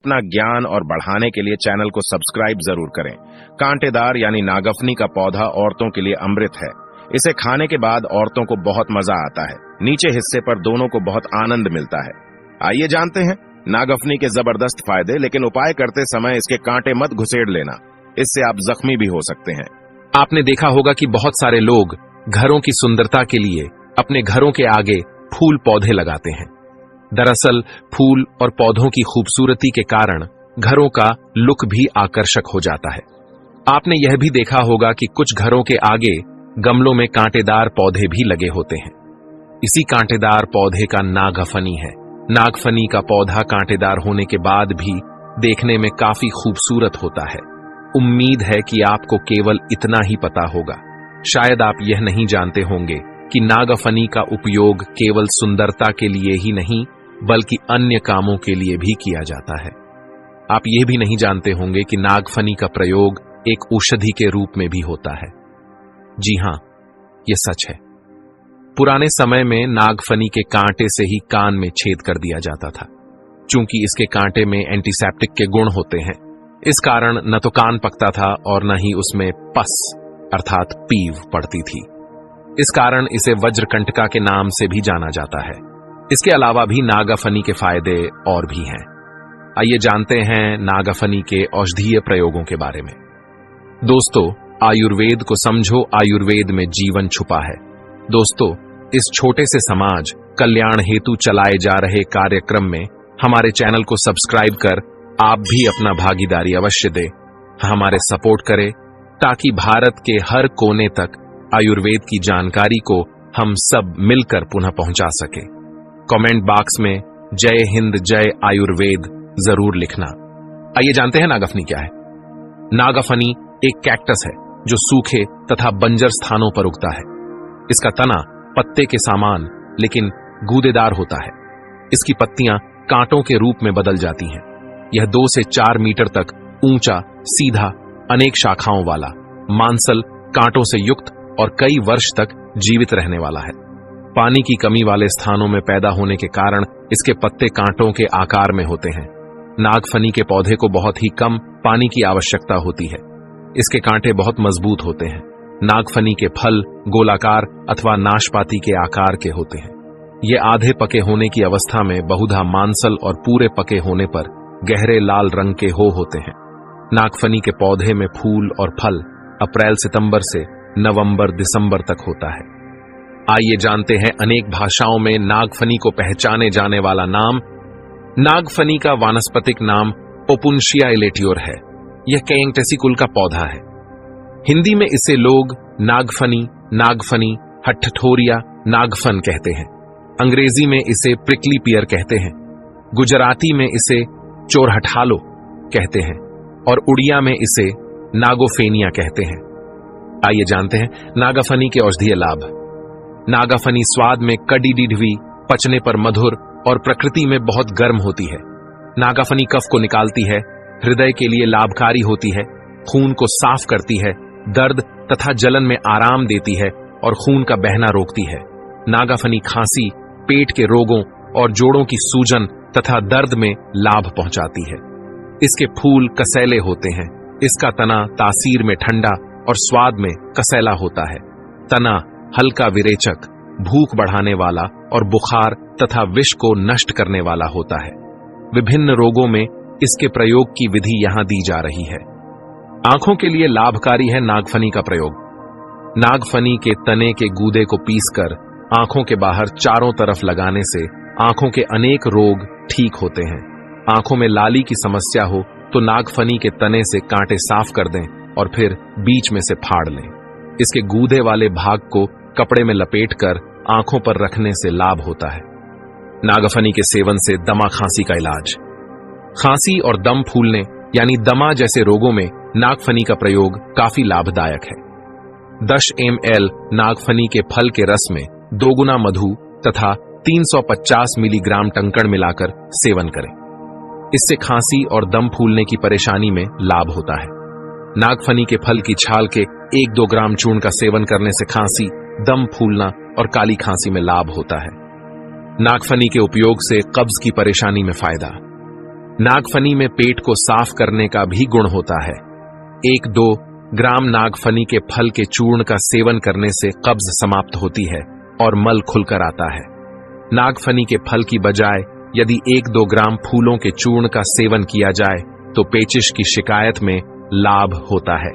अपना ज्ञान और बढ़ाने के लिए चैनल को सब्सक्राइब जरूर करें। कांटेदार यानी नागफनी का पौधा औरतों के लिए अमृत है। इसे खाने के बाद औरतों को बहुत मजा आता है। नीचे हिस्से पर दोनों को बहुत आनंद मिलता है। आइए जानते हैं नागफनी के जबरदस्त फायदे, लेकिन उपाय करते समय इसके कांटे मत घुसेड़ लेना, इससे आप जख्मी भी हो सकते हैं। आपने देखा होगा कि बहुत सारे लोग घरों की सुंदरता के लिए अपने घरों के आगे फूल पौधे लगाते हैं। दरअसल फूल और पौधों की खूबसूरती के कारण घरों का लुक भी आकर्षक हो जाता है। आपने यह भी देखा होगा कि कुछ घरों के आगे गमलों में कांटेदार पौधे भी लगे होते हैं। इसी कांटेदार पौधे का नागफनी है। नागफनी का पौधा कांटेदार होने के बाद भी देखने में काफी खूबसूरत होता है। उम्मीद है कि आपको केवल इतना ही पता होगा। शायद आप यह नहीं जानते होंगे कि नागफनी का उपयोग केवल सुंदरता के लिए ही नहीं बल्कि अन्य कामों के लिए भी किया जाता है। आप यह भी नहीं जानते होंगे कि नागफनी का प्रयोग एक औषधि के रूप में भी होता है। जी हां, यह सच है। पुराने समय में नागफनी के कांटे से ही कान में छेद कर दिया जाता था। चूंकि इसके कांटे में एंटीसेप्टिक के गुण होते हैं, इस कारण न तो कान पकता था और न ही उसमें पस अर्थात पीव पड़ती थी। इस कारण इसे वज्रकंटका के नाम से भी जाना जाता है। इसके अलावा भी नागफनी के फायदे और भी हैं। आइए जानते हैं नागफनी के औषधीय प्रयोगों के बारे में। दोस्तों, आयुर्वेद को समझो, आयुर्वेद में जीवन छुपा है। दोस्तों, इस छोटे से समाज कल्याण हेतु चलाए जा रहे कार्यक्रम में हमारे चैनल को सब्सक्राइब कर आप भी अपना भागीदारी अवश्य दें, हमारे सपोर्ट करें, ताकि भारत के हर कोने तक आयुर्वेद की जानकारी को हम सब मिलकर पुनः पहुंचा सके। कमेंट बॉक्स में जय हिंद जय आयुर्वेद जरूर लिखना। आइए जानते हैं नागफनी क्या है। नागफनी एक कैक्टस है जो सूखे तथा बंजर स्थानों पर उगता है। इसका तना पत्ते के समान लेकिन गूदेदार होता है। इसकी पत्तियां कांटों के रूप में बदल जाती हैं। यह 2 से 4 मीटर तक ऊंचा, सीधा, अनेक शाखाओं वाला, मांसल, कांटों से युक्त और कई वर्ष तक जीवित रहने वाला है। पानी की कमी वाले स्थानों में पैदा होने के कारण इसके पत्ते कांटों के आकार में होते हैं। नागफनी के पौधे को बहुत ही कम पानी की आवश्यकता होती है। इसके कांटे बहुत मजबूत होते हैं। नागफनी के फल गोलाकार अथवा नाशपाती के आकार के होते हैं। ये आधे पके होने की अवस्था में बहुधा मांसल और पूरे पके होने पर गहरे लाल रंग के होते हैं। नागफनी के पौधे में फूल और फल अप्रैल सितंबर से नवंबर दिसंबर तक होता है। आइए जानते हैं अनेक भाषाओं में नागफनी को पहचाने जाने वाला नाम। नागफनी का वानस्पतिक नाम ओपुन्शिया इलेटियोर है। यह कैंगटेसी कुल का पौधा है। हिंदी में इसे लोग नागफनी, नागफनी, हट्ठठोरिया, नागफन कहते हैं। अंग्रेजी में इसे प्रिकली पियर कहते हैं। गुजराती में इसे चोरहठालो कहते हैं और उड़िया में इसे नागोफेनिया कहते हैं। आइए जानते हैं नागफनी के औषधीय लाभ। नागफनी स्वाद में कड़ी-डिढ़वी, पचने पर मधुर और प्रकृति में बहुत गर्म होती है। नागफनी कफ को निकालती है, हृदय के लिए लाभकारी होती है, खून को साफ करती है, दर्द तथा जलन में आराम देती है और खून का बहना रोकती है। नागफनी खांसी, पेट के रोगों और जोड़ों की सूजन तथा दर्द में लाभ पहुंचाती है। इसके फूल कसैले होते हैं। इसका तना तासीर में ठंडा और स्वाद में कसैला होता है। तना हल्का विरेचक, भूख बढ़ाने वाला और बुखार तथा विष को नष्ट करने वाला होता है। विभिन्न रोगों में इसके प्रयोग की विधि यहां दी जा रही है। आंखों के लिए लाभकारी है नागफनी का प्रयोग। नागफनी के तने के गूदे को पीसकर आंखों के बाहर चारों तरफ लगाने से आंखों के अनेक रोग ठीक होते हैं। आंखों में लाली की समस्या हो तो नागफनी के तने से कांटे साफ कर दें और फिर बीच में से फाड़ लें। इसके गूदे वाले भाग को कपड़े में लपेटकर आंखों पर रखने से लाभ होता है। नागफनी के सेवन से दमा खांसी का इलाज। खांसी और दम फूलने यानी दमा जैसे रोगों में नागफनी का प्रयोग काफी लाभदायक है। 10 ml नागफनी के फल के रस में 2 गुना मधु तथा 350 मिलीग्राम टंकण मिलाकर सेवन करें। इससे खांसी और दम फूलने की परेशानी में लाभ होता है। नागफनी के फल की छाल के 1-2 ग्राम चूर्ण का सेवन करने से खांसी, दम फूलना और काली खांसी में लाभ होता है। नागफनी के उपयोग से कब्ज की परेशानी में फायदा। नागफनी में पेट को साफ करने का भी गुण होता है। 1-2 ग्राम नागफनी के फल के चूर्ण का सेवन करने से कब्ज समाप्त होती है और मल खुलकर आता है। नागफनी के फल की बजाय यदि 1-2 ग्राम फूलों के चूर्ण का सेवन किया जाए तो पेचिश की शिकायत में लाभ होता है।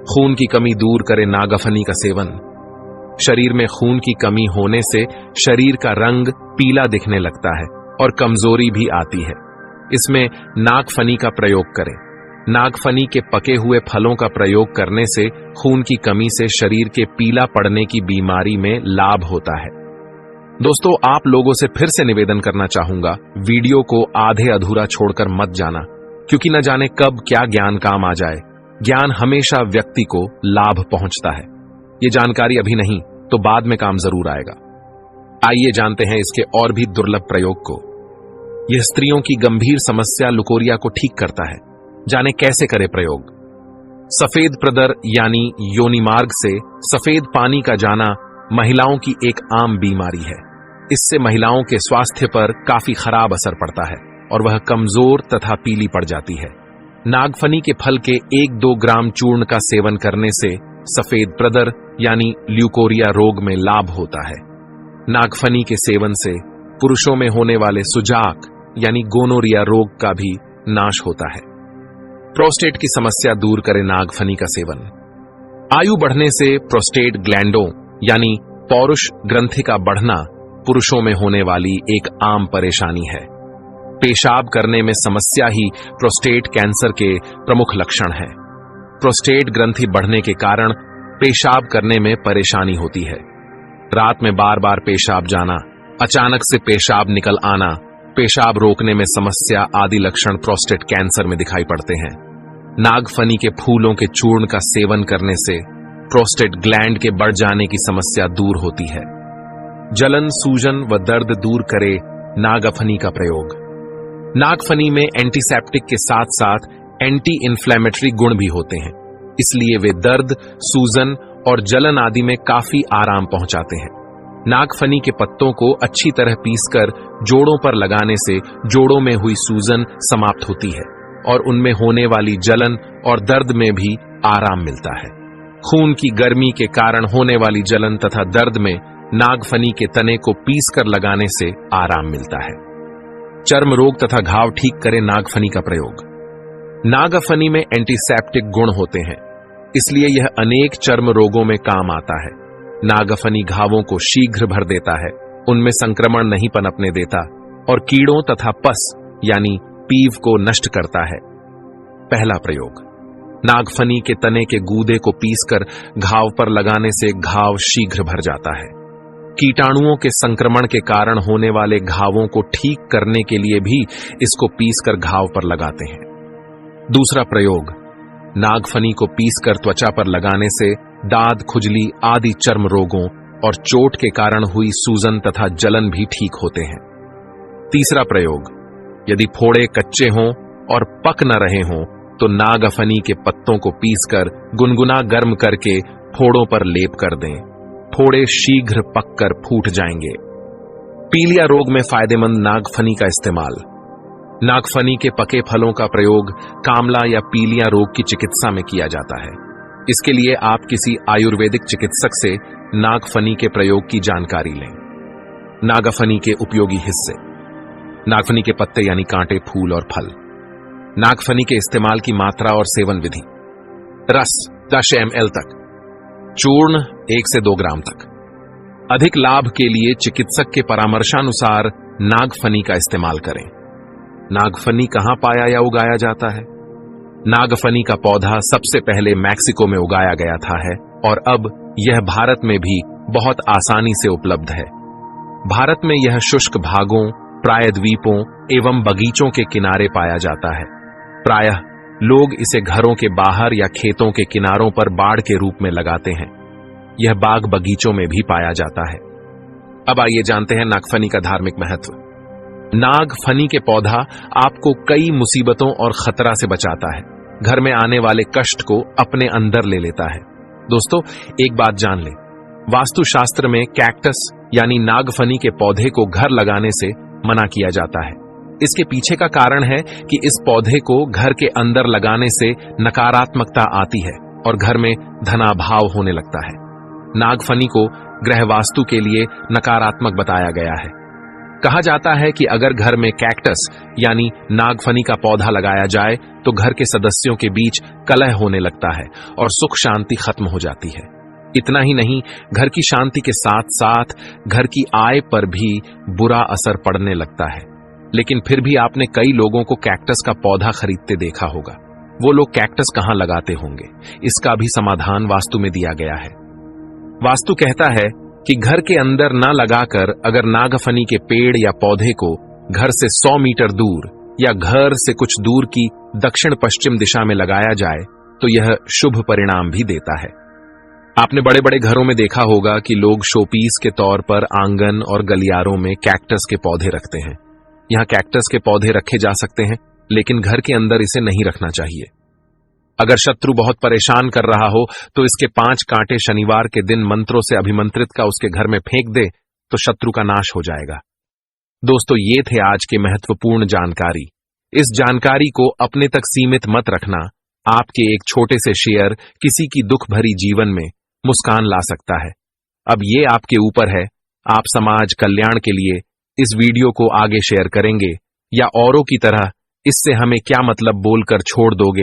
खून की कमी दूर करे नागफनी का सेवन। शरीर में खून की कमी होने से शरीर का रंग पीला दिखने लगता है और कमजोरी भी आती है। इसमें नागफनी का प्रयोग करें। नागफनी के पके हुए फलों का प्रयोग करने से खून की कमी से शरीर के पीला पड़ने की बीमारी में लाभ होता है। दोस्तों, आप लोगों से फिर से निवेदन करना चाहूंगा, वीडियो को आधे अधूरा छोड़कर मत जाना, क्योंकि न जाने कब क्या ज्ञान काम आ जाए। ज्ञान हमेशा व्यक्ति को लाभ पहुंचता है। ये जानकारी अभी नहीं तो बाद में काम जरूर आएगा। आइए जानते हैं इसके और भी दुर्लभ प्रयोग को। यह स्त्रियों की गंभीर समस्या लुकोरिया को ठीक करता है। जाने कैसे करे प्रयोग। सफेद प्रदर यानी योनि मार्ग से सफेद पानी का जाना महिलाओं की एक आम बीमारी है। इससे महिलाओं के स्वास्थ्य पर काफी खराब असर पड़ता है और वह कमजोर तथा पीली पड़ जाती है। नागफनी के फल के 1-2 ग्राम चूर्ण का सेवन करने से सफेद प्रदर यानी ल्यूकोरिया रोग में लाभ होता है। नागफनी के सेवन से पुरुषों में होने वाले सुजाक यानी गोनोरिया रोग का भी नाश होता है। प्रोस्टेट की समस्या दूर करे नागफनी का सेवन। आयु बढ़ने से प्रोस्टेट ग्लैंडों यानी पौरुष ग्रंथि का बढ़ना पुरुषों में होने वाली एक आम परेशानी है। पेशाब करने में समस्या ही प्रोस्टेट कैंसर के प्रमुख लक्षण है। प्रोस्टेट ग्रंथि बढ़ने के कारण पेशाब करने में परेशानी होती है। रात में बार बार पेशाब जाना, अचानक से पेशाब निकल आना, पेशाब रोकने में समस्या आदि लक्षण प्रोस्टेट कैंसर में दिखाई पड़ते हैं। नागफनी के फूलों के चूर्ण का सेवन करने से प्रोस्टेट ग्लैंड के बढ़ जाने की समस्या दूर होती है। जलन, सूजन व दर्द दूर करे नागफनी का प्रयोग। नागफनी में एंटीसेप्टिक के साथ साथ एंटी इन्फ्लेमेटरी गुण भी होते हैं, इसलिए वे दर्द, सूजन और जलन आदि में काफी आराम पहुंचाते हैं। नागफनी के पत्तों को अच्छी तरह पीसकर जोड़ों पर लगाने से जोड़ों में हुई सूजन समाप्त होती है और उनमें होने वाली जलन और दर्द में भी आराम मिलता है। खून की गर्मी के कारण होने वाली जलन तथा दर्द में नागफनी के तने को पीसकर लगाने से आराम मिलता है। चर्म रोग तथा घाव ठीक करे नागफनी का प्रयोग। नागफनी में एंटीसेप्टिक गुण होते हैं, इसलिए यह अनेक चर्म रोगों में काम आता है। नागफनी घावों को शीघ्र भर देता है, उनमें संक्रमण नहीं पनपने देता और कीड़ों तथा पस यानी पीव को नष्ट करता है। पहला प्रयोग। नागफनी के तने के गूदे को पीसकर घाव पर लगाने से घाव शीघ्र भर जाता है। कीटाणुओं के संक्रमण के कारण होने वाले घावों को ठीक करने के लिए भी इसको पीसकर घाव पर लगाते हैं। दूसरा प्रयोग। नागफनी को पीसकर त्वचा पर लगाने से दाद, खुजली आदि चर्म रोगों और चोट के कारण हुई सूजन तथा जलन भी ठीक होते हैं। तीसरा प्रयोग। यदि फोड़े कच्चे हों और पक न रहे हों तो नागफनी के पत्तों को पीसकर गुनगुना गर्म करके फोड़ों पर लेप कर दें। फोड़े शीघ्र पककर फूट जाएंगे। पीलिया रोग में फायदेमंद नागफनी का इस्तेमाल। नागफनी के पके फलों का प्रयोग कामला या पीलिया रोग की चिकित्सा में किया जाता है। इसके लिए आप किसी आयुर्वेदिक चिकित्सक से नागफनी के प्रयोग की जानकारी लें। नागफनी के उपयोगी हिस्से। नागफनी के पत्ते यानी कांटे, फूल और फल। नागफनी के इस्तेमाल की मात्रा और सेवन विधि। रस 10 ml तक, चूर्ण 1 से 2 ग्राम तक। अधिक लाभ के लिए चिकित्सक के परामर्शानुसार नागफनी का इस्तेमाल करें। नागफनी कहां पाया या उगाया जाता है? नागफनी का पौधा सबसे पहले मैक्सिको में उगाया गया था है और अब यह भारत में भी बहुत आसानी से उपलब्ध है। भारत में यह शुष्क भागों, प्रायद्वीपों एवं बगीचों के किनारे पाया जाता है। प्रायः लोग इसे घरों के बाहर या खेतों के किनारों पर बाड़ के रूप में लगाते हैं। यह बाग बगीचों में भी पाया जाता है। अब आइए जानते हैं नागफनी का धार्मिक महत्व। नागफनी के पौधा आपको कई मुसीबतों और खतरा से बचाता है। घर में आने वाले कष्ट को अपने अंदर ले लेता है। दोस्तों, एक बात जान लें, वास्तुशास्त्र में कैक्टस यानी नागफनी के पौधे को घर लगाने से मना किया जाता है। इसके पीछे का कारण है कि इस पौधे को घर के अंदर लगाने से नकारात्मकता आती है और घर में धनाभाव होने लगता है। नागफनी को गृह वास्तु के लिए नकारात्मक बताया गया है। कहा जाता है कि अगर घर में कैक्टस यानी नागफनी का पौधा लगाया जाए तो घर के सदस्यों के बीच कलह होने लगता है और सुख शांति खत्म हो जाती है। इतना ही नहीं, घर की शांति के साथ साथ घर की आय पर भी बुरा असर पड़ने लगता है। लेकिन फिर भी आपने कई लोगों को कैक्टस का पौधा खरीदते देखा होगा। वो लोग कैक्टस कहां लगाते होंगे? इसका भी समाधान वास्तु में दिया गया है। वास्तु कहता है कि घर के अंदर न लगाकर अगर नागफनी के पेड़ या पौधे को घर से 100 मीटर दूर या घर से कुछ दूर की दक्षिण पश्चिम दिशा में लगाया जाए तो यह शुभ परिणाम भी देता है। आपने बड़े बड़े घरों में देखा होगा कि लोग शोपीस के तौर पर आंगन और गलियारों में कैक्टस के पौधे रखते हैं। यहां कैक्टस के पौधे रखे जा सकते हैं, लेकिन घर के अंदर इसे नहीं रखना चाहिए। अगर शत्रु बहुत परेशान कर रहा हो तो इसके 5 कांटे शनिवार के दिन मंत्रों से अभिमंत्रित का उसके घर में फेंक दे तो शत्रु का नाश हो जाएगा। दोस्तों, ये थे आज के महत्वपूर्ण जानकारी। इस जानकारी को अपने तक सीमित मत रखना। आपके एक छोटे से शेयर किसी की दुख भरी जीवन में मुस्कान ला सकता है। अब ये आपके ऊपर है, आप समाज कल्याण के लिए इस वीडियो को आगे शेयर करेंगे या औरों की तरह इससे हमें क्या मतलब बोलकर छोड़ दोगे।